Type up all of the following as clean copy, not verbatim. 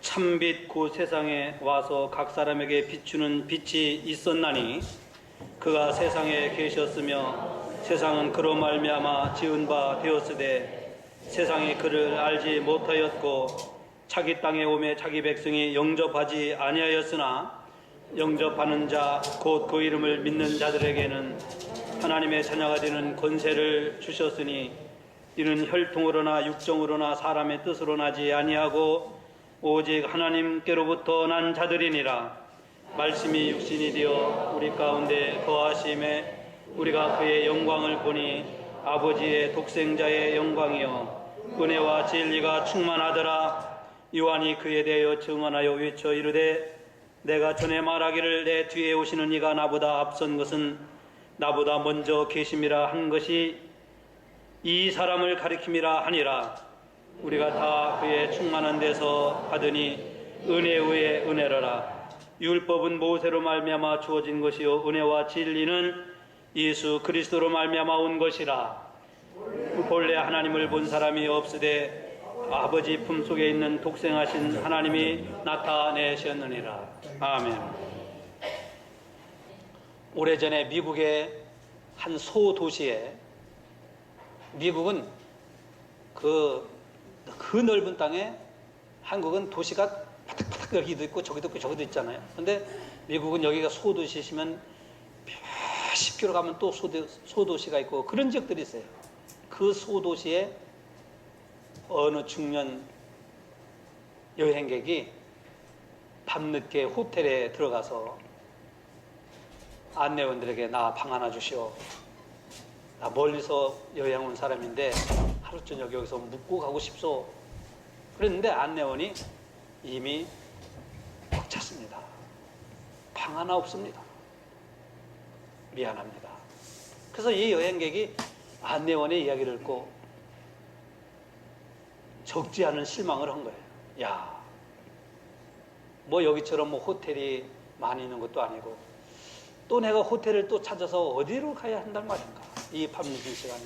참빛 그 세상에 와서 각 사람에게 비추는 빛이 있었나니 그가 세상에 계셨으며 세상은 그로 말미암아 지은 바 되었으되 세상이 그를 알지 못하였고 자기 땅에 오매 자기 백성이 영접하지 아니하였으나 영접하는 자 곧 그 이름을 믿는 자들에게는 하나님의 자녀가 되는 권세를 주셨으니 이는 혈통으로나 육정으로나 사람의 뜻으로 나지 아니하고 오직 하나님께로부터 난 자들이니라. 말씀이 육신이 되어 우리 가운데 거하심에 우리가 그의 영광을 보니 아버지의 독생자의 영광이요 은혜와 진리가 충만하더라. 요한이 그에 대하여 증언하여 외쳐 이르되 내가 전에 말하기를 내 뒤에 오시는 이가 나보다 앞선 것은 나보다 먼저 계심이라 한 것이 이 사람을 가리킴이라 하니라. 우리가 다 그의 충만한 데서 받으니 은혜 위에 은혜라라. 율법은 모세로 말미암아 주어진 것이요 은혜와 진리는 예수 그리스도로 말미암아 온 것이라. 본래 하나님을 본 사람이 없으되 아버지 품속에 있는 독생하신 하나님이 나타내셨느니라. 아멘. 오래전에 미국의 한 소도시에, 미국은 그 넓은 땅에, 한국은 도시가 바닥바닥 여기도 있고 저기도 있고 저기도 있잖아요. 근데 미국은 여기가 소도시시면 몇십 킬로 가면 또 소도시가 있고 그런 지역들이 있어요. 그 소도시에 어느 중년 여행객이 밤늦게 호텔에 들어가서 안내원들에게 나 방 하나 주시오. 나 멀리서 여행 온 사람인데 하루 저녁 여기서 묵고 가고 싶소. 그랬는데 안내원이 이미 꽉 찼습니다. 방 하나 없습니다. 미안합니다. 그래서 이 여행객이 안내원의 이야기를 듣고 적지 않은 실망을 한 거예요. 야, 뭐 여기처럼 뭐 호텔이 많이 있는 것도 아니고 또 내가 호텔을 또 찾아서 어디로 가야 한단 말인가, 이 밤늦은 시간에.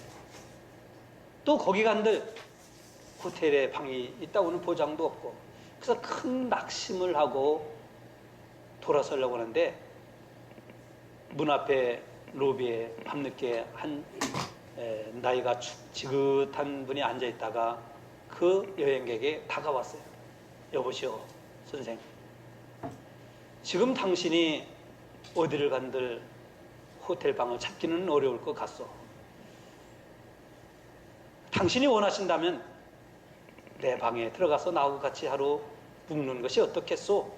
또 거기 간들 호텔에 방이 있다고는 보장도 없고. 그래서 큰 낙심을 하고 돌아서려고 하는데 문 앞에 로비에 밤늦게 한 나이가 지긋한 분이 앉아있다가 그 여행객이 다가왔어요. 여보시오, 선생. 지금 당신이 어디를 간들 호텔방을 찾기는 어려울 것 같소. 당신이 원하신다면 내 방에 들어가서 나하고 같이 하루 묵는 것이 어떻겠소?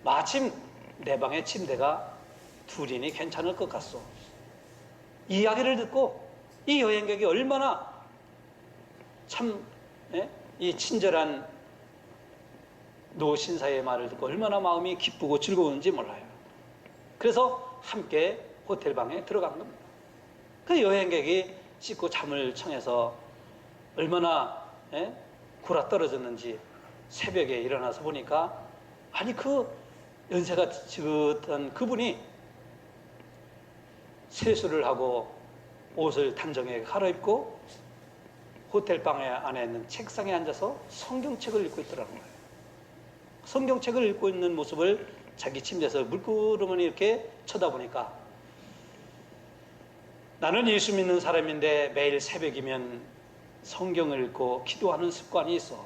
마침 내 방에 침대가 둘이니 괜찮을 것 같소. 이 이야기를 듣고 이 여행객이 얼마나 참 이 친절한 노신사의 말을 듣고 얼마나 마음이 기쁘고 즐거운지 몰라요. 그래서 함께 호텔방에 들어간 겁니다. 그 여행객이 씻고 잠을 청해서 얼마나 굴아떨어졌는지 새벽에 일어나서 보니까, 아니 그 연세가 지긋한 그분이 세수를 하고 옷을 단정하게 갈아입고 호텔방 안에 있는 책상에 앉아서 성경책을 읽고 있더라는 거예요. 성경책을 읽고 있는 모습을 자기 침대에서 물끄러미 이렇게 쳐다보니까, 나는 예수 믿는 사람인데 매일 새벽이면 성경을 읽고 기도하는 습관이 있어.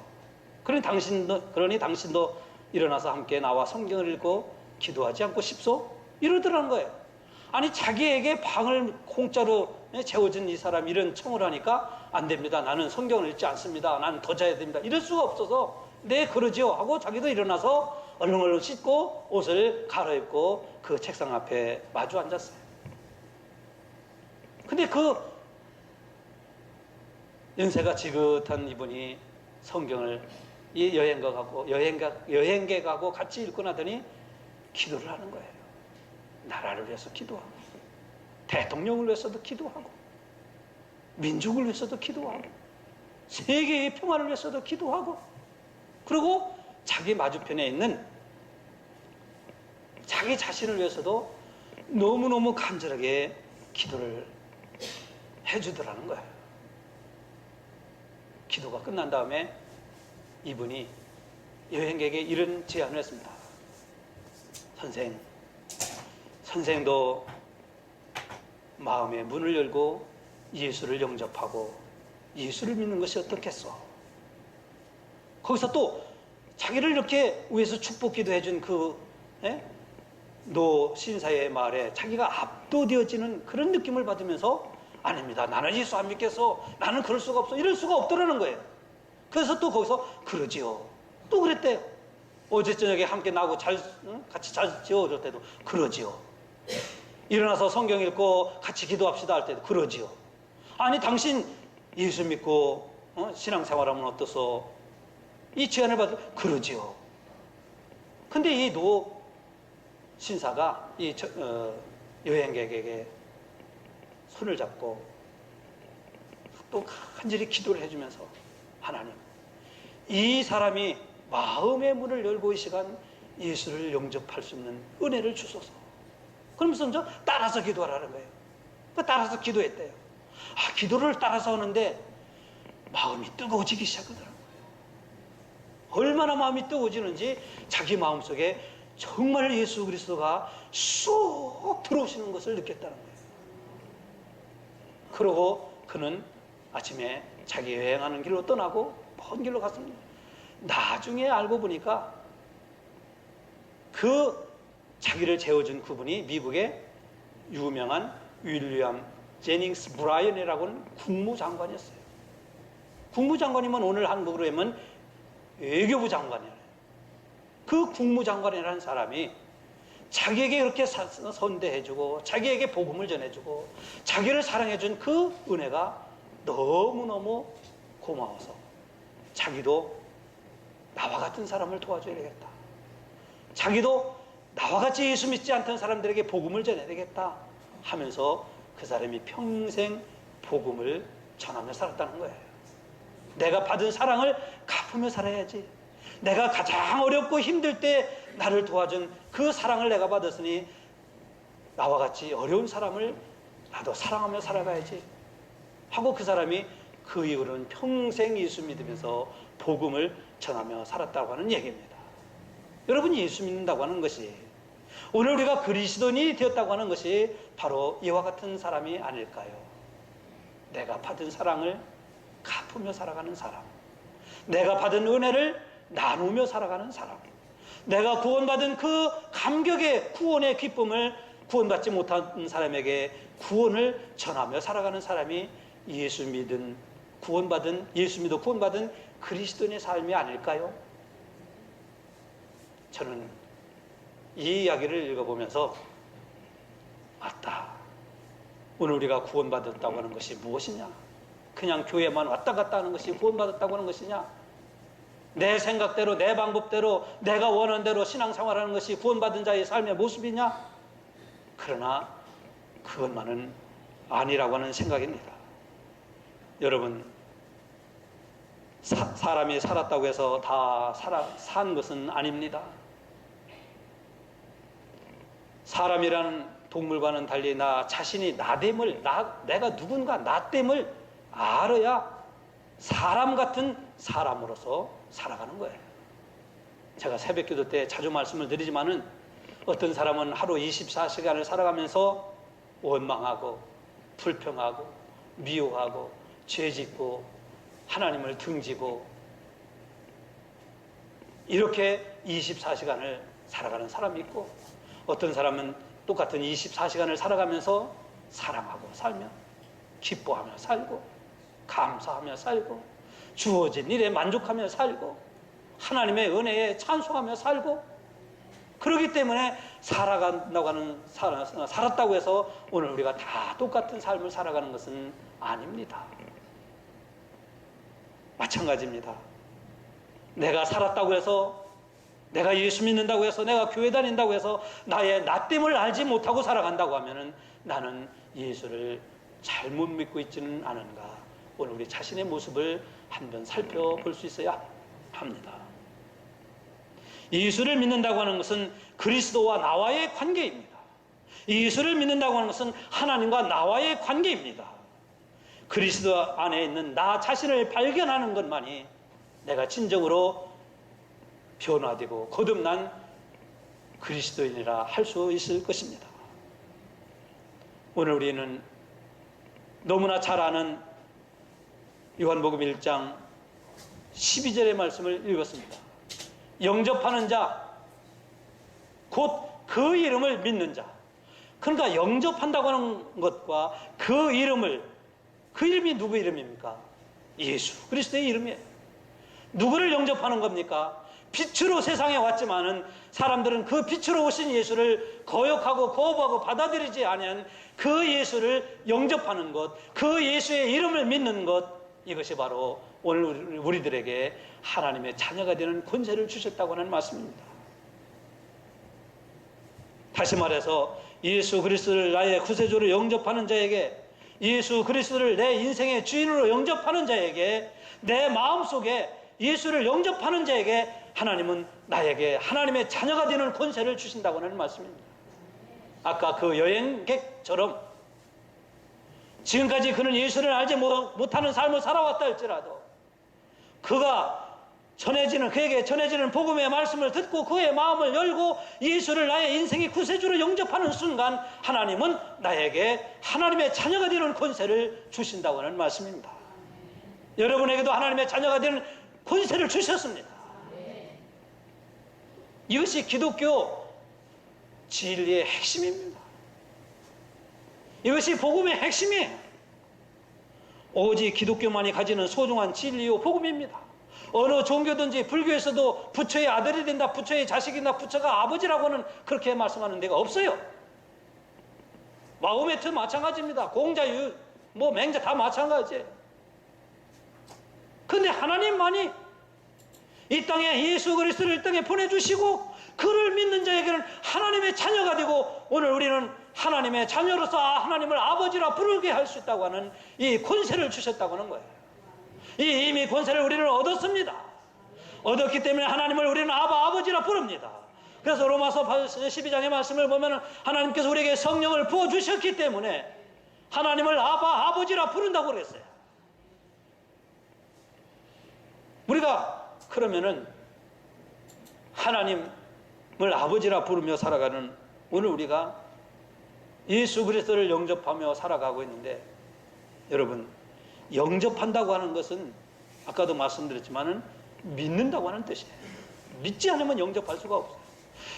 그러니 당신도 일어나서 함께 나와 성경을 읽고 기도하지 않고 싶소? 이러더라는 거예요. 아니 자기에게 방을 공짜로 재워준 이 사람 이런 청을 하니까 안 됩니다. 나는 성경을 읽지 않습니다. 나는 더 자야 됩니다. 이럴 수가 없어서 네 그러지요 하고 자기도 일어나서 얼른 씻고 옷을 갈아입고 그 책상 앞에 마주 앉았어요. 근데 그 연세가 지긋한 이분이 성경을 이 여행객하고 같이 읽고 나더니 기도를 하는 거예요. 나라를 위해서 기도하고, 대통령을 위해서도 기도하고, 민족을 위해서도 기도하고, 세계의 평화를 위해서도 기도하고, 그리고 자기 맞은편에 있는 자기 자신을 위해서도 너무너무 간절하게 기도를 해주더라는 거예요. 기도가 끝난 다음에 이분이 여행객에게 이런 제안을 했습니다. 선생도 마음의 문을 열고 예수를 영접하고 예수를 믿는 것이 어떻겠소? 거기서 또 자기를 이렇게 위해서 축복 기도해준 노 신사의 말에 자기가 압도되어지는 그런 느낌을 받으면서 아닙니다. 나는 예수 안 믿겠어. 나는 그럴 수가 없어. 이럴 수가 없더라는 거예요. 그래서 또 거기서 그러지요. 또 그랬대요. 어제 저녁에 함께 나하고 같이 잘 지어줄 때도 그러지요. 일어나서 성경 읽고 같이 기도합시다 할 때도 그러지요. 아니 당신 예수 믿고 신앙생활하면 어떠소? 이 제안을 받을 그러지요. 근데 이 노 신사가 이 여행객에게 손을 잡고 또 간절히 기도를 해주면서 하나님, 이 사람이 마음의 문을 열고 이 시간 예수를 영접할 수 있는 은혜를 주소서. 그러면서 먼저 따라서 기도하라는 거예요. 따라서 기도했대요. 기도를 따라서 하는데 마음이 뜨거워지기 시작하더라고요. 얼마나 마음이 뜨거워지는지 자기 마음속에 정말 예수 그리스도가 쏙 들어오시는 것을 느꼈다는 거예요. 그러고 그는 아침에 자기 여행하는 길로 떠나고 먼 길로 갔습니다. 나중에 알고 보니까 그 자기를 재워준 그분이 미국의 유명한 윌리엄 제닝스 브라이언이라고는 국무장관이었어요. 국무장관이면 오늘 한국으로 하면 외교부 장관이에요. 그 국무장관이라는 사람이 자기에게 이렇게 선대해주고 자기에게 복음을 전해주고 자기를 사랑해준 그 은혜가 너무너무 고마워서 자기도 나와 같은 사람을 도와줘야 되겠다. 자기도 나와 같이 예수 믿지 않던 사람들에게 복음을 전해야 되겠다 하면서 그 사람이 평생 복음을 전하며 살았다는 거예요. 내가 받은 사랑을 갚으며 살아야지. 내가 가장 어렵고 힘들 때 나를 도와준 그 사랑을 내가 받았으니 나와 같이 어려운 사람을 나도 사랑하며 살아가야지 하고 그 사람이 그 이후로는 평생 예수 믿으면서 복음을 전하며 살았다고 하는 얘기입니다. 여러분이 예수 믿는다고 하는 것이 오늘 우리가 그리스도인이 되었다고 하는 것이 바로 이와 같은 사람이 아닐까요? 내가 받은 사랑을 갚으며 살아가는 사람, 내가 받은 은혜를 나누며 살아가는 사람, 내가 구원받은 그 감격의 구원의 기쁨을 구원받지 못한 사람에게 구원을 전하며 살아가는 사람이 예수 믿은 구원받은 그리스도인의 삶이 아닐까요? 저는 이 이야기를 읽어보면서 맞다. 오늘 우리가 구원받았다고 하는 것이 무엇이냐? 그냥 교회만 왔다 갔다 하는 것이 구원받았다고 하는 것이냐? 내 생각대로 내 방법대로 내가 원하는 대로 신앙생활하는 것이 구원받은 자의 삶의 모습이냐? 그러나 그것만은 아니라고 하는 생각입니다. 여러분, 사람이 살았다고 해서 다 산 것은 아닙니다. 사람이라는 동물과는 달리 나 자신이 나됨을, 내가 누군가 나됨을 알아야 사람 같은 사람으로서 살아가는 거예요. 제가 새벽기도 때 자주 말씀을 드리지만은 어떤 사람은 하루 24시간을 살아가면서 원망하고 불평하고 미워하고 죄짓고 하나님을 등지고 이렇게 24시간을 살아가는 사람이 있고 어떤 사람은 똑같은 24시간을 살아가면서 사랑하고 살며 기뻐하며 살고 감사하며 살고 주어진 일에 만족하며 살고 하나님의 은혜에 찬송하며 살고 그렇기 때문에 살았다고 해서 오늘 우리가 다 똑같은 삶을 살아가는 것은 아닙니다. 마찬가지입니다. 내가 살았다고 해서 내가 예수 믿는다고 해서 내가 교회 다닌다고 해서 나의 나됨을 알지 못하고 살아간다고 하면은 나는 예수를 잘못 믿고 있지는 않은가. 오늘 우리 자신의 모습을 한번 살펴볼 수 있어야 합니다. 예수를 믿는다고 하는 것은 그리스도와 나와의 관계입니다. 예수를 믿는다고 하는 것은 하나님과 나와의 관계입니다. 그리스도 안에 있는 나 자신을 발견하는 것만이 내가 진정으로 변화되고 거듭난 그리스도인이라 할 수 있을 것입니다. 오늘 우리는 너무나 잘 아는 요한복음 1장 12절의 말씀을 읽었습니다. 영접하는 자, 곧 그 이름을 믿는 자. 그러니까 영접한다고 하는 것과 그 이름이 누구 이름입니까? 예수 그리스도의 이름이에요. 누구를 영접하는 겁니까? 빛으로 세상에 왔지만은 사람들은 그 빛으로 오신 예수를 거역하고 거부하고 받아들이지 아니한 그 예수를 영접하는 것, 그 예수의 이름을 믿는 것, 이것이 바로 오늘 우리들에게 하나님의 자녀가 되는 권세를 주셨다고 하는 말씀입니다. 다시 말해서 예수 그리스도를 나의 구세주로 영접하는 자에게, 예수 그리스도를 내 인생의 주인으로 영접하는 자에게, 내 마음속에 예수를 영접하는 자에게 하나님은 나에게 하나님의 자녀가 되는 권세를 주신다고 하는 말씀입니다. 아까 그 여행객처럼 지금까지 그는 예수를 알지 못하는 삶을 살아왔다 할지라도 그가 그에게 전해지는 복음의 말씀을 듣고 그의 마음을 열고 예수를 나의 인생의 구세주로 영접하는 순간 하나님은 나에게 하나님의 자녀가 되는 권세를 주신다고 하는 말씀입니다. 여러분에게도 하나님의 자녀가 되는 권세를 주셨습니다. 이것이 기독교 진리의 핵심입니다. 이것이 복음의 핵심이에요. 오직 기독교만이 가지는 소중한 진리요 복음입니다. 어느 종교든지 불교에서도 부처의 아들이 된다, 부처의 자식이다, 부처가 아버지라고는 그렇게 말씀하는 데가 없어요. 마호메트 마찬가지입니다. 공자유, 맹자 다 마찬가지예요. 근데 하나님만이 이 땅에 예수 그리스도를 이 땅에 보내주시고 그를 믿는 자에게는 하나님의 자녀가 되고 오늘 우리는 하나님의 자녀로서 하나님을 아버지라 부르게 할 수 있다고 하는 이 권세를 주셨다고 하는 거예요. 이미 권세를 우리는 얻었습니다. 얻었기 때문에 하나님을 우리는 아버지라 부릅니다. 그래서 로마서 12장의 말씀을 보면 하나님께서 우리에게 성령을 부어주셨기 때문에 하나님을 아버지라 부른다고 그랬어요. 우리가 그러면은 하나님을 아버지라 부르며 살아가는 오늘 우리가 예수 그리스도를 영접하며 살아가고 있는데, 여러분, 영접한다고 하는 것은 아까도 말씀드렸지만은 믿는다고 하는 뜻이에요. 믿지 않으면 영접할 수가 없어요.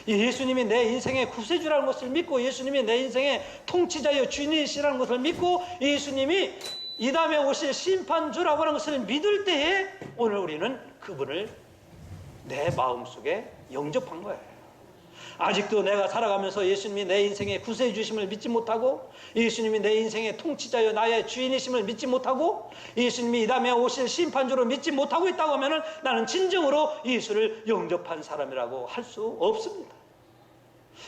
예수님이 내 인생의 구세주라는 것을 믿고 예수님이 내 인생의 통치자여 주인이시라는 것을 믿고 예수님이 이 다음에 오실 심판주라고 하는 것을 믿을 때에 오늘 우리는 그분을 내 마음속에 영접한 거예요. 아직도 내가 살아가면서 예수님이 내 인생의 구세주심을 믿지 못하고 예수님이 내 인생의 통치자여 나의 주인이심을 믿지 못하고 예수님이 이 다음에 오실 심판주로 믿지 못하고 있다고 하면 나는 진정으로 예수를 영접한 사람이라고 할 수 없습니다.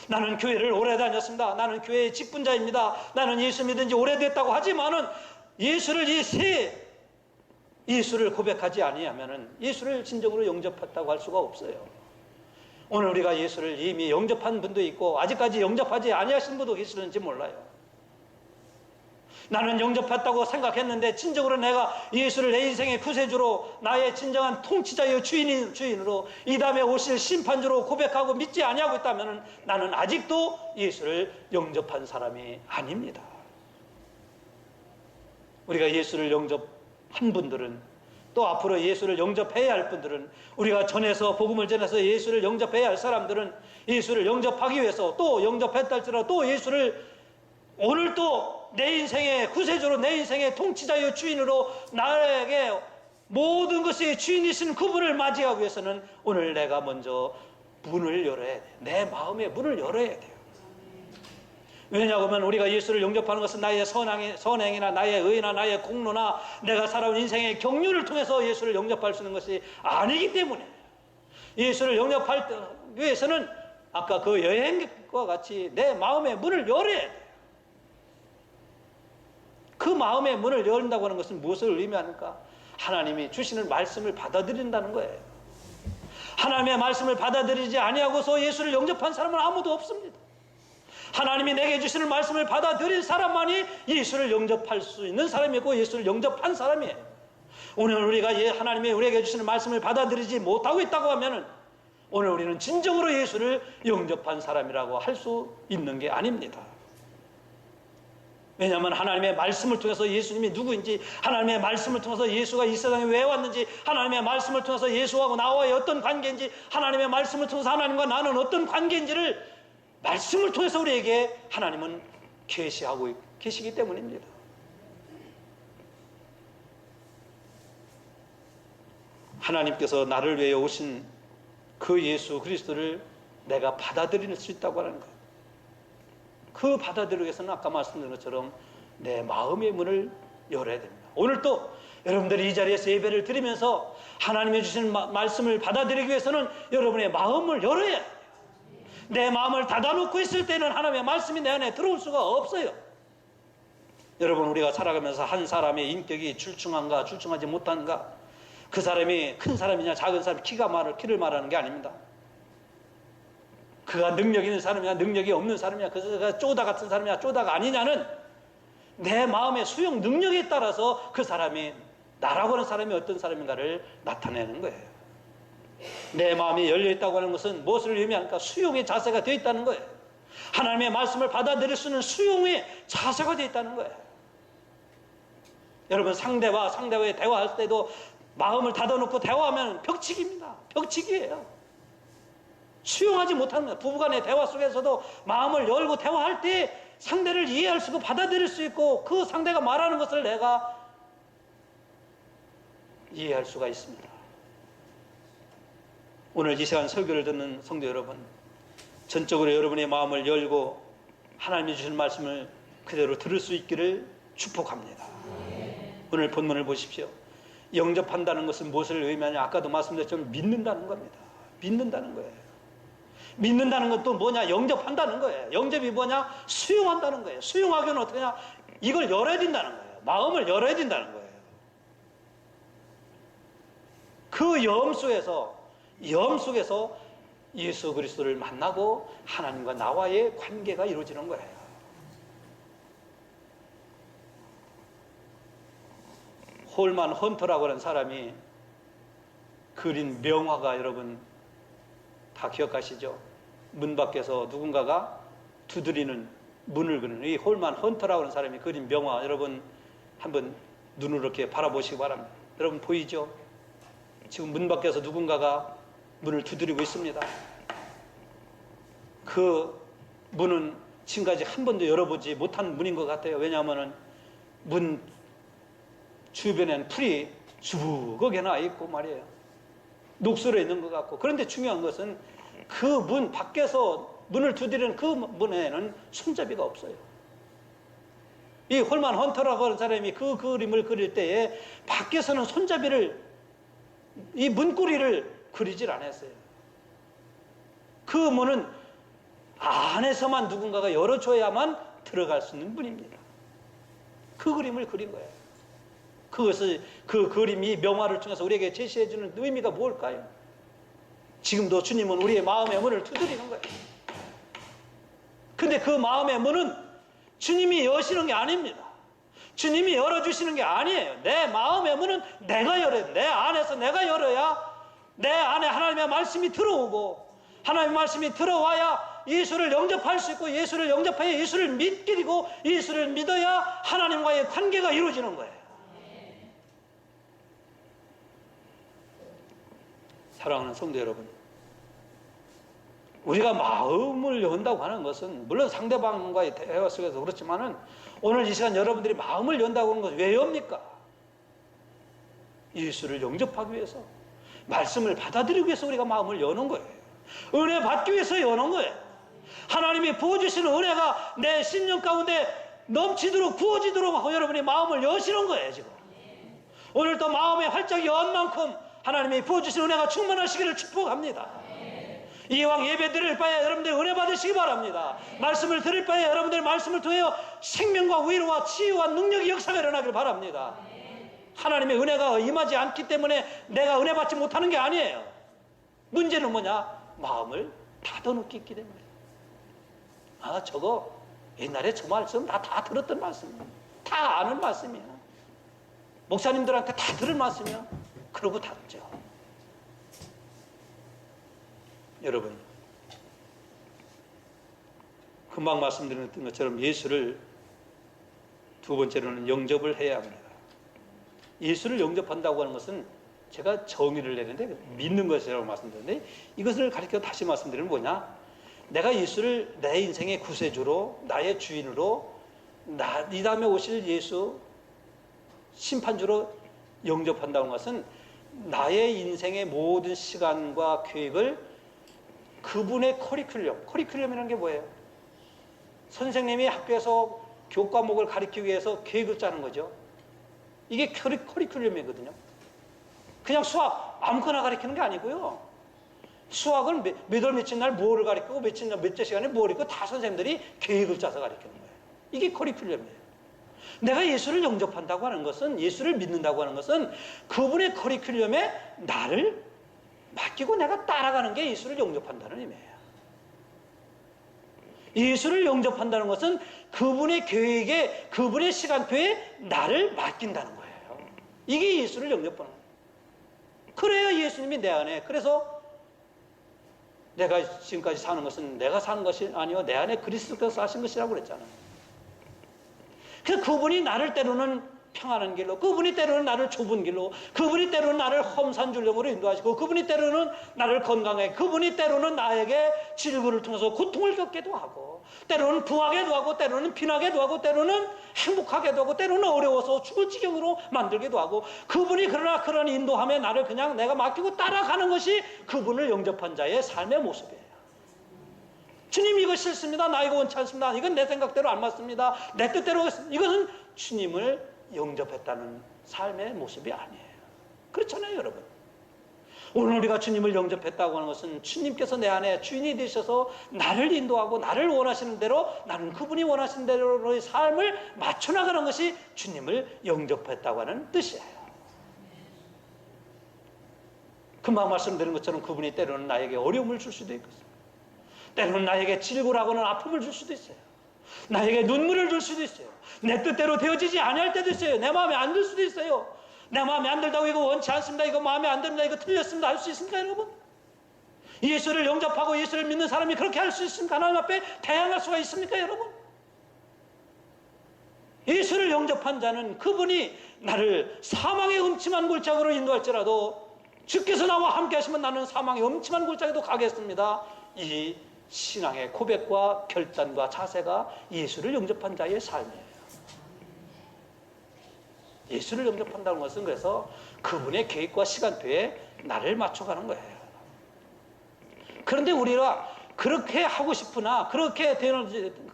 나는 교회를 오래 다녔습니다. 나는 교회의 직분자입니다. 나는 예수 믿은 지 오래됐다고 하지만은 예수를 고백하지 아니하면은 예수를 진정으로 영접했다고 할 수가 없어요. 오늘 우리가 예수를 이미 영접한 분도 있고 아직까지 영접하지 아니하신 분도 계시는지 몰라요. 나는 영접했다고 생각했는데 진정으로 내가 예수를 내 인생의 구세주로 나의 진정한 통치자여 주인으로 이 다음에 오실 심판주로 고백하고 믿지 아니하고 있다면 나는 아직도 예수를 영접한 사람이 아닙니다. 우리가 예수를 영접한 분들은 또 앞으로 예수를 영접해야 할 분들은 우리가 복음을 전해서 예수를 영접해야 할 사람들은 예수를 영접하기 위해서 또 영접했다 할지라도 또 예수를 오늘 또 내 인생의 구세주로 내 인생의 통치자여 주인으로 나에게 모든 것의 주인이신 그분을 맞이하기 위해서는 오늘 내가 먼저 문을 열어야 돼요. 내 마음의 문을 열어야 돼요. 왜냐하면 우리가 예수를 영접하는 것은 나의 선행이나 나의 의나 나의 공로나 내가 살아온 인생의 경륜을 통해서 예수를 영접할 수 있는 것이 아니기 때문에 예수를 영접할 위해서는 아까 그 여행객과 같이 내 마음의 문을 열어야 돼요. 그 마음의 문을 열린다고 하는 것은 무엇을 의미하는가? 하나님이 주시는 말씀을 받아들인다는 거예요. 하나님의 말씀을 받아들이지 아니하고서 예수를 영접한 사람은 아무도 없습니다. 하나님이 내게 주시는 말씀을 받아들인 사람만이 예수를 영접할 수 있는 사람이고 예수를 영접한 사람이에요. 오늘 우리가 하나님이 우리에게 주시는 말씀을 받아들이지 못하고 있다고 하면은 오늘 우리는 진정으로 예수를 영접한 사람이라고 할 수 있는 게 아닙니다. 왜냐하면 하나님의 말씀을 통해서 예수님이 누구인지, 하나님의 말씀을 통해서 예수가 이 세상에 왜 왔는지, 하나님의 말씀을 통해서 예수하고 나와의 어떤 관계인지, 하나님의 말씀을 통해서 하나님과 나는 어떤 관계인지를 말씀을 통해서 우리에게 하나님은 계시하고 계시기 때문입니다. 하나님께서 나를 위해 오신 그 예수 그리스도를 내가 받아들일 수 있다고 하는 것, 그 받아들이기 위해서는 아까 말씀드린 것처럼 내 마음의 문을 열어야 됩니다. 오늘 또 여러분들이 이 자리에서 예배를 드리면서 하나님이 주신 말씀을 받아들이기 위해서는 여러분의 마음을 열어야 해요. 내 마음을 닫아놓고 있을 때는 하나님의 말씀이 내 안에 들어올 수가 없어요. 여러분, 우리가 살아가면서 한 사람의 인격이 출중한가 출중하지 못한가, 그 사람이 큰 사람이냐 작은 사람, 키를 말하는 게 아닙니다. 그가 능력 있는 사람이냐 능력이 없는 사람이냐, 그가 쪼다 같은 사람이냐 쪼다가 아니냐는 내 마음의 수용 능력에 따라서 그 사람이, 나라고 하는 사람이 어떤 사람인가를 나타내는 거예요. 내 마음이 열려있다고 하는 것은 무엇을 의미하니까 수용의 자세가 되어 있다는 거예요. 하나님의 말씀을 받아들일 수 있는 수용의 자세가 되어 있다는 거예요. 여러분, 상대와의 대화할 때도 마음을 닫아놓고 대화하면 벽치기입니다. 벽치기예요. 수용하지 못하는 거예요. 부부간의 대화 속에서도 마음을 열고 대화할 때 상대를 이해할 수 있고 받아들일 수 있고, 그 상대가 말하는 것을 내가 이해할 수가 있습니다. 오늘 이 시간 설교를 듣는 성도 여러분, 전적으로 여러분의 마음을 열고 하나님이 주신 말씀을 그대로 들을 수 있기를 축복합니다. 오늘 본문을 보십시오. 영접한다는 것은 무엇을 의미하냐? 아까도 말씀드렸지만 믿는다는 겁니다. 믿는다는 거예요. 믿는다는 건 또 뭐냐? 영접한다는 거예요. 영접이 뭐냐? 수용한다는 거예요. 수용하기는 어떻게 하냐? 이걸 열어야 된다는 거예요. 마음을 열어야 된다는 거예요. 그 염 속에서 예수 그리스도를 만나고 하나님과 나와의 관계가 이루어지는 거예요. 홀만 헌터라고 하는 사람이 그린 명화가 여러분 다 기억하시죠? 문 밖에서 누군가가 두드리는 문을 그리는 이 홀만 헌터라고 하는 사람이 그린 명화, 여러분 한번 눈으로 이렇게 바라보시기 바랍니다. 여러분 보이죠? 지금 문 밖에서 누군가가 문을 두드리고 있습니다. 그 문은 지금까지 한 번도 열어보지 못한 문인 것 같아요. 왜냐하면 문 주변에는 풀이 수북하게 나 있고 말이에요. 녹슬어 있는 것 같고. 그런데 중요한 것은 그 문 밖에서 문을 두드리는 그 문에는 손잡이가 없어요. 이 홀만 헌터라고 하는 사람이 그 그림을 그릴 때에 밖에서는 손잡이를, 이 문고리를 그리질 않았어요. 그 문은 안에서만 누군가가 열어줘야만 들어갈 수 있는 문입니다. 그 그림을 그린 거예요. 그것을, 그 그림이 명화를 통해서 우리에게 제시해주는 의미가 뭘까요? 지금도 주님은 우리의 마음의 문을 두드리는 거예요. 근데 그 마음의 문은 주님이 여시는 게 아닙니다. 주님이 열어주시는 게 아니에요. 내 마음의 문은 내가 열어야 돼. 내 안에서 내가 열어야 내 안에 하나님의 말씀이 들어오고, 하나님의 말씀이 들어와야 예수를 영접할 수 있고, 예수를 영접하여 예수를 믿기고, 예수를 믿어야 하나님과의 관계가 이루어지는 거예요. 사랑하는 성도 여러분, 우리가 마음을 연다고 하는 것은 물론 상대방과의 대화 속에서 그렇지만은 오늘 이 시간 여러분들이 마음을 연다고 하는 것은 왜 엽니까? 예수를 영접하기 위해서, 말씀을 받아들이기 위해서 우리가 마음을 여는 거예요. 은혜 받기 위해서 여는 거예요. 하나님이 부어주시는 은혜가 내 심령 가운데 넘치도록 부어지도록 여러분이 마음을 여시는 거예요. 지금 오늘 또 마음에 활짝 연 만큼 하나님이 부어주신 은혜가 충만하시기를 축복합니다. 이왕 예배 드릴 바에 여러분들 은혜 받으시기 바랍니다. 말씀을 드릴 바에 여러분들 말씀을 통해 생명과 위로와 치유와 능력이 역사가 일어나길 바랍니다. 하나님의 은혜가 임하지 않기 때문에 내가 은혜 받지 못하는 게 아니에요. 문제는 뭐냐? 마음을 닫아놓기 때문에. 아, 저거 옛날에 저 말씀 다 들었던 말씀이야. 다 아는 말씀이야. 목사님들한테 다 들은 말씀이야. 그러고 닫죠. 여러분, 금방 말씀드렸던 것처럼 예수를 두 번째로는 영접을 해야 합니다. 예수를 영접한다고 하는 것은 제가 정의를 내는데 믿는 것이라고 말씀드렸는데, 이것을 가리켜 다시 말씀드리면 뭐냐? 내가 예수를 내 인생의 구세주로, 나의 주인으로, 이 다음에 오실 예수 심판주로 영접한다는 것은 나의 인생의 모든 시간과 계획을 그분의 커리큘럼이라는 게 뭐예요? 선생님이 학교에서 교과목을 가르치기 위해서 계획을 짜는 거죠. 이게 커리큘럼이거든요. 그냥 수학 아무거나 가르치는 게 아니고요. 수학은 몇 월 며칠 날 뭐를 가르치고 몇째 시간에 뭘 있고 다 선생님들이 계획을 짜서 가르치는 거예요. 이게 커리큘럼이에요. 내가 예수를 영접한다고 하는 것은, 예수를 믿는다고 하는 것은 그분의 커리큘럼에 나를 맡기고 내가 따라가는 게 예수를 영접한다는 의미예요. 예수를 영접한다는 것은 그분의 계획에, 그분의 시간표에 나를 맡긴다는 거예요. 이게 예수를 영접하는 거예요. 그래야 예수님이 내 안에, 그래서 내가 지금까지 사는 것은 내가 사는 것이 아니요 내 안에 그리스도께서 사신 것이라고 그랬잖아요. 그래서 그분이 나를 때로는 평안한 길로, 그분이 때로는 나를 좁은 길로, 그분이 때로는 나를 험산 줄령으로 인도하시고, 그분이 때로는 나를 건강하게, 그분이 때로는 나에게 질구를 통해서 고통을 겪게도 하고, 때로는 부하게도 하고, 때로는 빈하게도 하고, 때로는 행복하게도 하고, 때로는 어려워서 죽을 지경으로 만들기도 하고, 그분이 그러나 그런 인도함에 나를 그냥 내가 맡기고 따라가는 것이 그분을 영접한 자의 삶의 모습이에요. 주님 이거 싫습니다. 나 이거 원치 않습니다. 이건 내 생각대로 안 맞습니다. 내 뜻대로. 이것은 주님을 영접했다는 삶의 모습이 아니에요. 그렇잖아요, 여러분. 오늘 우리가 주님을 영접했다고 하는 것은 주님께서 내 안에 주인이 되셔서 나를 인도하고 나를 원하시는 대로, 나는 그분이 원하시는 대로의 삶을 맞춰나가는 것이 주님을 영접했다고 하는 뜻이에요. 금방 말씀드린 것처럼 그분이 때로는 나에게 어려움을 줄 수도 있겠어요. 때로는 나에게 질고라고는 아픔을 줄 수도 있어요. 나에게 눈물을 줄 수도 있어요. 내 뜻대로 되어지지 아니할 때도 있어요. 내 마음에 안 들 수도 있어요. 내 마음에 안 들다고 이거 원치 않습니다. 이거 마음에 안 듭니다. 이거 틀렸습니다. 할 수 있습니까, 여러분? 예수를 영접하고 예수를 믿는 사람이 그렇게 할 수 있습니까? 하나님 앞에 대항할 수가 있습니까, 여러분? 예수를 영접한 자는 그분이 나를 사망의 음침한 골짜기로 인도할지라도 주께서 나와 함께 하시면 나는 사망의 음침한 골짜기도 가겠습니다. 이 신앙의 고백과 결단과 자세가 예수를 영접한 자의 삶이에요. 예수를 영접한다는 것은 그래서 그분의 계획과 시간표에 나를 맞춰가는 거예요. 그런데 우리가 그렇게 하고 싶으나 그렇게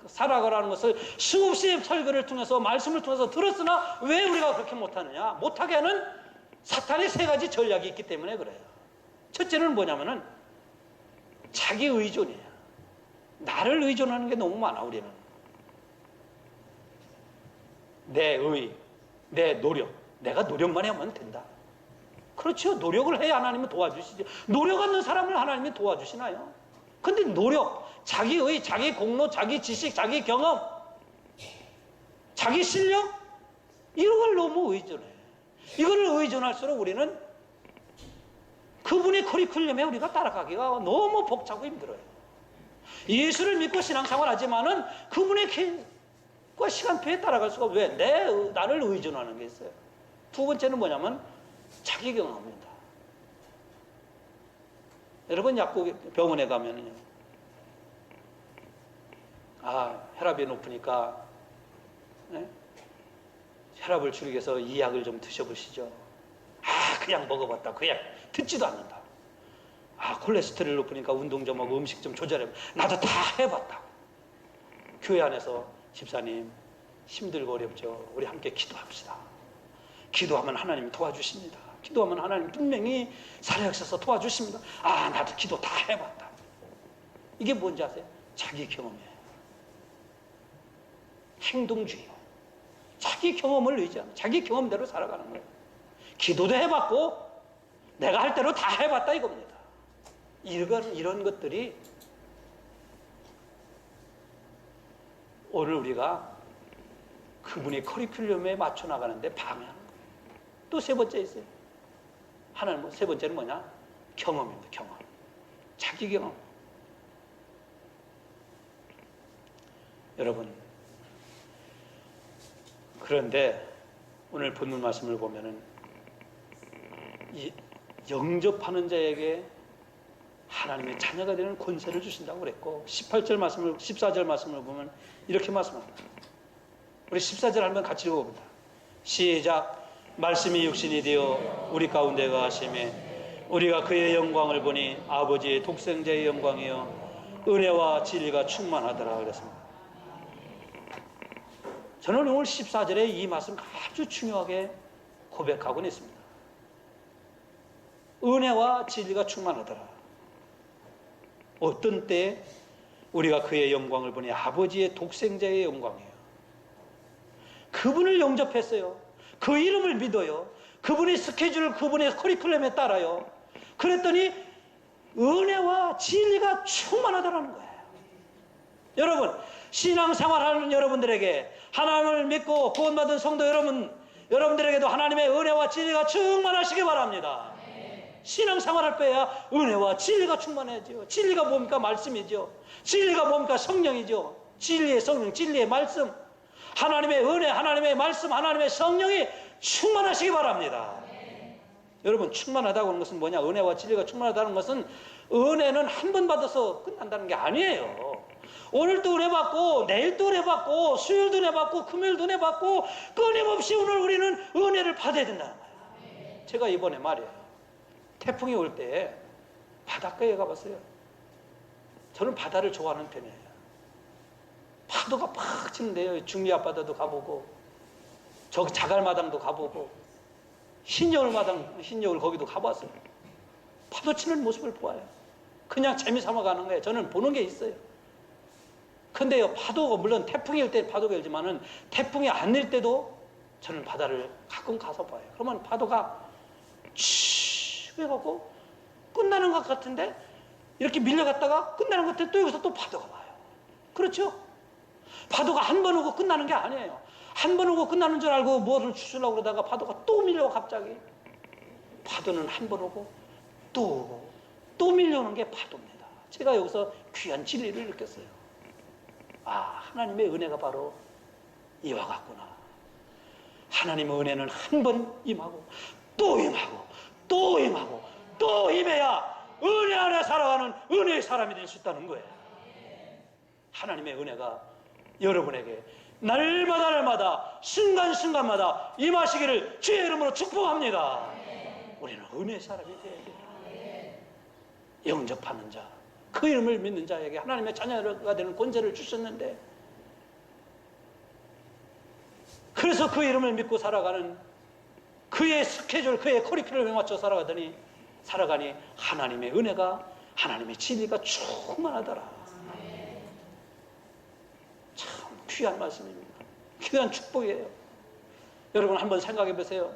살아가라는 것을 수없이 설교를 통해서 말씀을 통해서 들었으나 왜 우리가 그렇게 못하느냐? 못하게 하는 사탄의 세 가지 전략이 있기 때문에 그래요. 첫째는 뭐냐면은 자기 의존이에요. 나를 의존하는 게 너무 많아, 우리는. 내 노력. 내가 노력만 하면 된다. 그렇죠. 노력을 해야 하나님은 도와주시죠. 노력 없는 사람을 하나님이 도와주시나요? 근데 노력, 자기 자기 공로, 자기 지식, 자기 경험, 자기 실력, 이런 걸 너무 의존해. 이거를 의존할수록 우리는 그분의 커리큘럼에 우리가 따라가기가 너무 벅차고 힘들어요. 예수를 믿고 신앙생활 하지만은 그분의 계획과 시간표에 따라갈 수가 왜? 나를 의존하는 게 있어요. 두 번째는 뭐냐면 자기 경험입니다. 여러분 약국 병원에 가면은요, 혈압이 높으니까 혈압을 줄이기 위해서 이 약을 좀 드셔보시죠. 그냥 먹어봤다. 그 약 듣지도 않는다. 콜레스테롤 높으니까 운동 좀 하고 음식 좀 조절해. 나도 다 해봤다. 교회 안에서 집사님 힘들고 어렵죠. 우리 함께 기도합시다. 기도하면 하나님이 도와주십니다. 기도하면 하나님 분명히 살아계셔서 도와주십니다. 나도 기도 다 해봤다. 이게 뭔지 아세요? 자기 경험이에요. 행동주의. 자기 경험을 의지하는, 자기 경험대로 살아가는 거예요. 기도도 해봤고 내가 할 대로 다 해봤다 이겁니다. 이런 것들이 오늘 우리가 그분의 커리큘럼에 맞춰 나가는데 방해하는 거예요. 또 세 번째 있어요. 세 번째는 뭐냐? 경험입니다. 경험. 자기 경험. 여러분, 그런데 오늘 본문 말씀을 보면은 이 영접하는 자에게 하나님의 자녀가 되는 권세를 주신다고 그랬고, 14절 말씀을 보면 이렇게 말씀합니다. 우리 14절 한번 같이 읽어봅니다. 시작. 말씀이 육신이 되어 우리 가운데 거하심에 우리가 그의 영광을 보니 아버지의 독생자의 영광이요 은혜와 진리가 충만하더라 그랬습니다. 저는 오늘 14절에 이 말씀 아주 중요하게 고백하고 있습니다. 은혜와 진리가 충만하더라. 어떤 때에 우리가 그의 영광을 보니 아버지의 독생자의 영광이에요. 그분을 영접했어요. 그 이름을 믿어요. 그분의 스케줄, 그분의 커리큘럼에 따라요. 그랬더니 은혜와 진리가 충만하다는 거예요. 여러분, 신앙생활하는 여러분들에게, 하나님을 믿고 구원받은 성도 여러분들에게도 하나님의 은혜와 진리가 충만하시기 바랍니다. 신앙생활할 때야 은혜와 진리가 충만해야죠. 진리가 뭡니까? 말씀이죠. 진리가 뭡니까? 성령이죠. 진리의 성령, 진리의 말씀, 하나님의 은혜, 하나님의 말씀, 하나님의 성령이 충만하시기 바랍니다. 여러분, 충만하다고 하는 것은 뭐냐? 은혜와 진리가 충만하다는 것은 은혜는 한 번 받아서 끝난다는 게 아니에요. 오늘도 은혜 받고, 내일도 은혜 받고, 수요일도 은혜 받고, 금요일도 은혜 받고, 끊임없이 오늘 우리는 은혜를 받아야 된다는 거예요. 제가 이번에 말이에요, 태풍이 올 때 바닷가에 가봤어요. 저는 바다를 좋아하는 편이에요. 파도가 팍 치는데요. 중리 앞바다도 가보고, 저기 자갈마당도 가보고, 흰여울 거기도 가봤어요. 파도 치는 모습을 보아요. 그냥 재미삼아 가는 거예요. 저는 보는 게 있어요. 근데요, 파도가, 물론 태풍일 때 파도가 일지만은 태풍이 안 일 때도 저는 바다를 가끔 가서 봐요. 그러면 파도가 치 해갖고 끝나는 것 같은데, 이렇게 밀려갔다가 끝나는 것 같은데 또 여기서 또 파도가 와요. 그렇죠? 파도가 한 번 오고 끝나는 게 아니에요. 한 번 오고 끝나는 줄 알고 뭐를 주시려고 그러다가 파도가 또 밀려와. 갑자기 파도는 한 번 오고 또 오고 또 밀려오는 게 파도입니다. 제가 여기서 귀한 진리를 느꼈어요. 아, 하나님의 은혜가 바로 이와 같구나. 하나님의 은혜는 한 번 임하고 또 임하고 또 임하고 또 임해야 은혜 안에 살아가는 은혜의 사람이 될 수 있다는 거예요. 하나님의 은혜가 여러분에게 날마다 순간순간마다 임하시기를 주의 이름으로 축복합니다. 우리는 은혜의 사람이 되어야 돼요. 영접하는 자, 그 이름을 믿는 자에게 하나님의 자녀가 되는 권세를 주셨는데, 그래서 그 이름을 믿고 살아가는, 그의 스케줄, 그의 커리큘럼에 맞춰 살아가니 하나님의 은혜가, 하나님의 진리가 충만하더라. 참 귀한 말씀입니다. 귀한 축복이에요. 여러분 한번 생각해 보세요.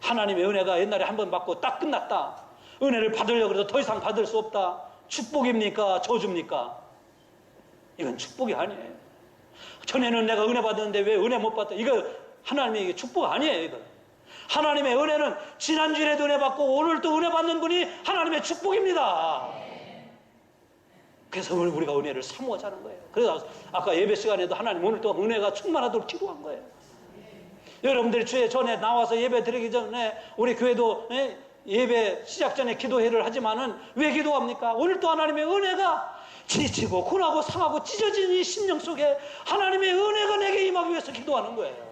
하나님의 은혜가 옛날에 한번 받고 딱 끝났다. 은혜를 받으려고 해도 더 이상 받을 수 없다. 축복입니까? 저주입니까? 이건 축복이 아니에요. 전에는 내가 은혜 받았는데 왜 은혜 못 받다. 이거 하나님의 축복 아니에요. 이거 하나님의 은혜는 지난주에도 은혜 받고 오늘도 은혜 받는 분이 하나님의 축복입니다. 그래서 오늘 우리가 은혜를 사모하자는 거예요. 그래서 아까 예배 시간에도 하나님 오늘도 은혜가 충만하도록 기도한 거예요. 여러분들이 주에 전에 나와서 예배 드리기 전에 우리 교회도 예배 시작 전에 기도회를 하지만은 왜 기도합니까? 오늘도 하나님의 은혜가 지치고 고나고 상하고 찢어진 이 심령 속에 하나님의 은혜가 내게 임하기 위해서 기도하는 거예요.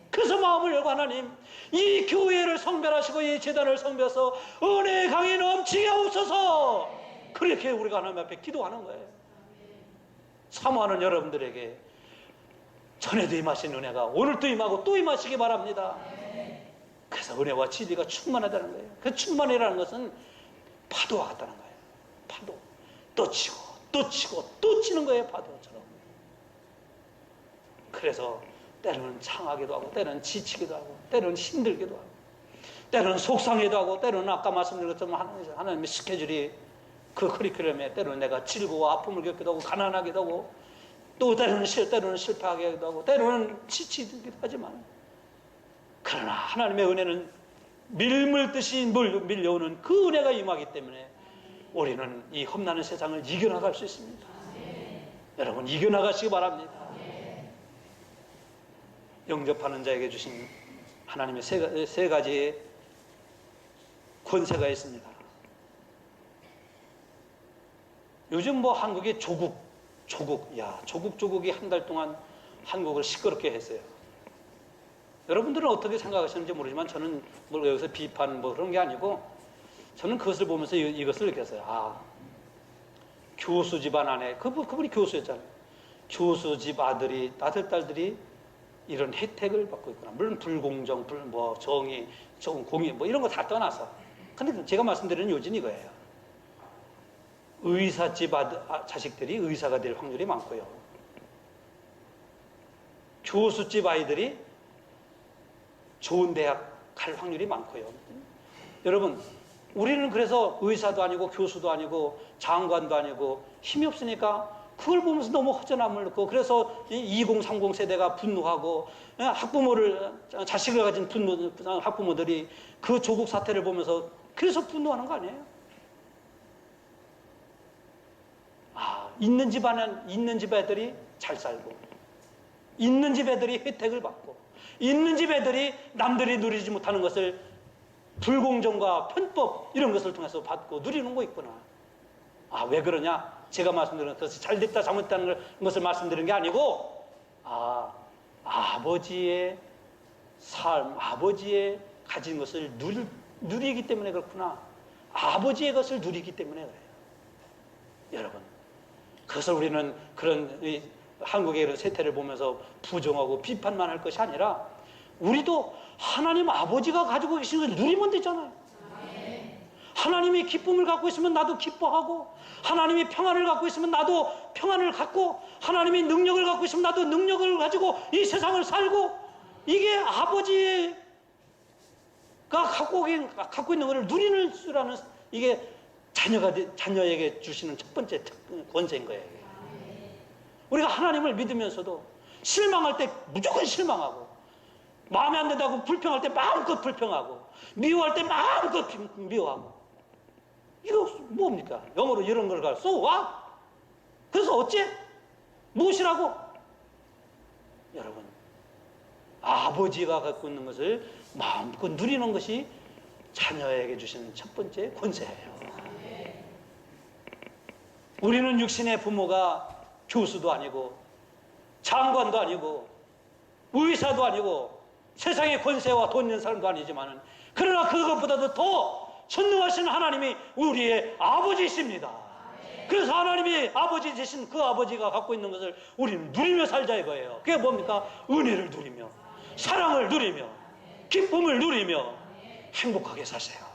그래서 마음을 열고 하나님, 이 교회를 성별하시고 이 재단을 성별해서 은혜의 강이 넘치게 하옵소서. 그렇게 우리가 하나님 앞에 기도하는 거예요. 사모하는 여러분들에게 전에도 임하신 은혜가 오늘도 임하고 또 임하시기 바랍니다. 그래서 은혜와 진리가 충만하다는 거예요. 그 충만이라는 것은 파도와 같다는 거예요. 파도. 또 치고 또 치고 또 치는 거예요. 파도처럼. 그래서 때로는 창하기도 하고, 때로는 지치기도 하고, 때로는 힘들기도 하고, 때로는 속상해도 하고, 때로는 아까 말씀드린 것처럼 하나님의 스케줄이 그 커리큘럼에 때로는 내가 질고 아픔을 겪기도 하고, 가난하기도 하고, 또 때로는 실패하기도 하고, 때로는 지치기도 하지만, 그러나 하나님의 은혜는 밀물듯이 밀려오는 그 은혜가 임하기 때문에 우리는 이 험난한 세상을 이겨나갈 수 있습니다. 여러분, 이겨나가시기 바랍니다. 영접하는 자에게 주신 하나님의 세 가지의 권세가 있습니다. 요즘 뭐 한국의 조국이 한 달 동안 한국을 시끄럽게 했어요. 여러분들은 어떻게 생각하시는지 모르지만 저는 뭐 여기서 비판 뭐 그런 게 아니고, 저는 그것을 보면서 이것을 느꼈어요. 교수 집안 안에 그분이 교수였잖아요. 교수 집 아들, 딸들이 이런 혜택을 받고 있구나. 물론 불공정, 정의, 공의 뭐 이런 거 다 떠나서. 근데 제가 말씀드리는 요지는 이거예요. 의사집 자식들이 의사가 될 확률이 많고요. 교수집 아이들이 좋은 대학 갈 확률이 많고요. 여러분, 우리는 그래서 의사도 아니고 교수도 아니고 장관도 아니고 힘이 없으니까 그걸 보면서 너무 허전함을 느끼고, 그래서 2030 세대가 분노하고, 자식을 가진 학부모들이 그 조국 사태를 보면서 그래서 분노하는 거 아니에요? 있는 집 애들이 잘 살고, 있는 집 애들이 혜택을 받고, 있는 집 애들이 남들이 누리지 못하는 것을 불공정과 편법 이런 것을 통해서 받고 누리는 거 있구나. 왜 그러냐? 제가 말씀드린 것이 잘됐다 잘못됐다는 것을 말씀드리는 게 아니고, 아버지의 삶, 아버지의 가진 것을 누리기 때문에 그렇구나. 아버지의 것을 누리기 때문에 그래요. 여러분, 그것을 우리는 그런 한국의 이런 세태를 보면서 부정하고 비판만 할 것이 아니라, 우리도 하나님 아버지가 가지고 계신 것을 누리면 되잖아요. 하나님이 기쁨을 갖고 있으면 나도 기뻐하고, 하나님이 평안을 갖고 있으면 나도 평안을 갖고, 하나님이 능력을 갖고 있으면 나도 능력을 가지고 이 세상을 살고, 이게 아버지가 갖고 있는 것을 누리는 수라는, 이게 자녀에게 주시는 첫 번째 권세인 거예요. 우리가 하나님을 믿으면서도 실망할 때 무조건 실망하고, 마음에 안 든다고 불평할 때 마음껏 불평하고, 미워할 때 마음껏 미워하고, 이거 뭡니까? 영어로 이런 걸 가서 so what? 그래서 어째? 무엇이라고? 여러분, 아버지가 갖고 있는 것을 마음껏 누리는 것이 자녀에게 주시는 첫 번째 권세예요. 우리는 육신의 부모가 교수도 아니고 장관도 아니고 의사도 아니고 세상의 권세와 돈 있는 사람도 아니지만, 그러나 그것보다도 더 전능하신 하나님이 우리의 아버지이십니다. 그래서 하나님이 아버지 되신 그 아버지가 갖고 있는 것을 우리는 누리며 살자 이거예요. 그게 뭡니까? 은혜를 누리며, 사랑을 누리며, 기쁨을 누리며 행복하게 사세요.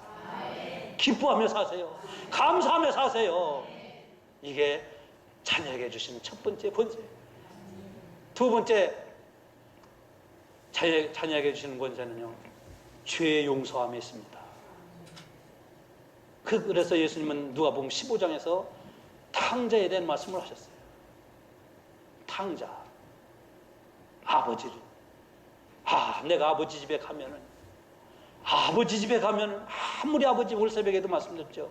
기뻐하며 사세요. 감사하며 사세요. 이게 자녀에게 주시는 첫 번째 권세. 두 번째, 자녀에게 주시는 권세는요, 죄의 용서함이 있습니다. 그래서 예수님은 누가복음 15장에서 탕자에 대한 말씀을 하셨어요. 탕자, 아버지를, 내가 아버지 집에 가면은, 아무리 아버지 월세백에도 말씀드렸죠.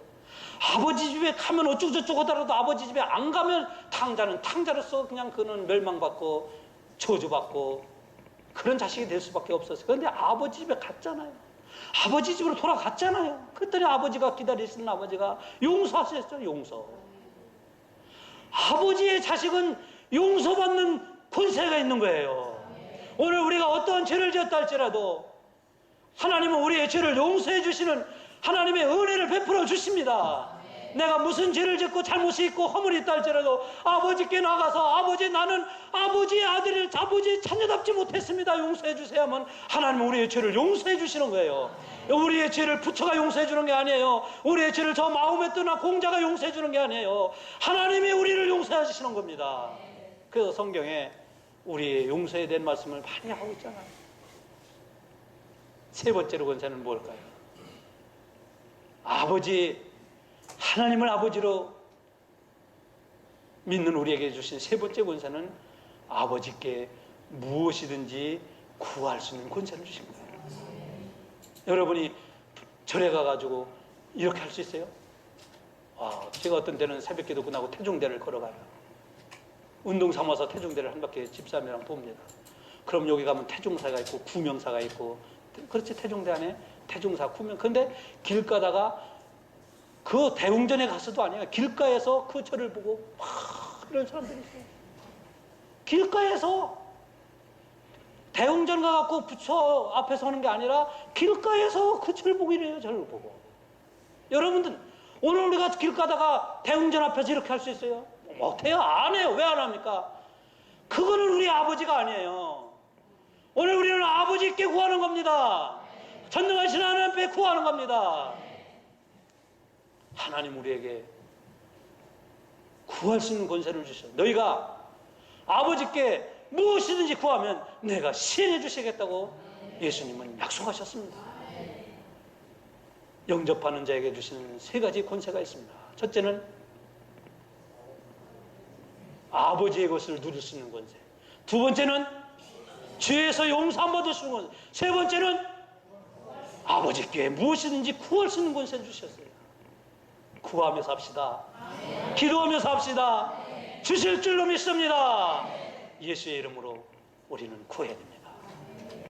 아버지 집에 가면 어쩌고저쩌고 하더라도 아버지 집에 안 가면 탕자는 탕자로서 그냥 그는 멸망받고 저주받고 그런 자식이 될 수밖에 없었어요. 그런데 아버지 집에 갔잖아요. 아버지 집으로 돌아갔잖아요. 그랬더니 아버지가 기다리시는 아버지가 용서하셨어요. 용서. 아버지의 자식은 용서받는 권세가 있는 거예요. 오늘 우리가 어떤 죄를 지었다 할지라도 하나님은 우리의 죄를 용서해 주시는 하나님의 은혜를 베풀어 주십니다. 내가 무슨 죄를 짓고 잘못이 있고 허물이 있다 할지라도 아버지께 나가서, 아버지, 나는 아버지의 아들을, 아버지의 자녀답지 못했습니다, 용서해 주세요 하면 하나님은 우리의 죄를 용서해 주시는 거예요. 우리의 죄를 부처가 용서해 주는 게 아니에요. 우리의 죄를 저 마음에 뜨나 공자가 용서해 주는 게 아니에요. 하나님이 우리를 용서해 주시는 겁니다. 그래서 성경에 우리의 용서에 대한 말씀을 많이 하고 있잖아요. 세 번째로 권세는 뭘까요? 하나님을 아버지로 믿는 우리에게 주신 세 번째 권세는 아버지께 무엇이든지 구할 수 있는 권세를 주신 거예요. 여러분이 절에 가가지고 이렇게 할 수 있어요? 제가 어떤 때는 새벽기도 끝나고 태종대를 걸어가요. 운동 삼아서 태종대를 한 바퀴 집사람이랑 봅니다. 그럼 여기 가면 태종사가 있고 구명사가 있고, 그렇지, 태종대 안에 태종사, 구명. 근데 길 가다가 그 대웅전에 가서도 아니야. 길가에서 그 절을 보고 막 이런 사람들이 있어요. 길가에서 대웅전 가갖고 부처 앞에 서는 게 아니라 길가에서 그 절 보고 이래요. 절을 보고. 여러분들 오늘 우리가 길 가다가 대웅전 앞에서 이렇게 할 수 있어요? 못해요. 안 해요. 왜 안 합니까? 그거는 우리 아버지가 아니에요. 오늘 우리는 아버지께 구하는 겁니다. 전능하신 하나님 앞에 구하는 겁니다. 하나님 우리에게 구할 수 있는 권세를 주셔. 너희가 아버지께 무엇이든지 구하면 내가 시행해 주시겠다고 예수님은 약속하셨습니다. 영접하는 자에게 주시는 세 가지 권세가 있습니다. 첫째는 아버지의 것을 누릴 수 있는 권세. 두 번째는 죄에서 용서함 받을 수 있는 권세. 세 번째는 아버지께 무엇이든지 구할 수 있는 권세를 주셨어요. 구하며 삽시다. 기도하며 삽시다. 주실 줄로 믿습니다. 예수의 이름으로 우리는 구해야 됩니다.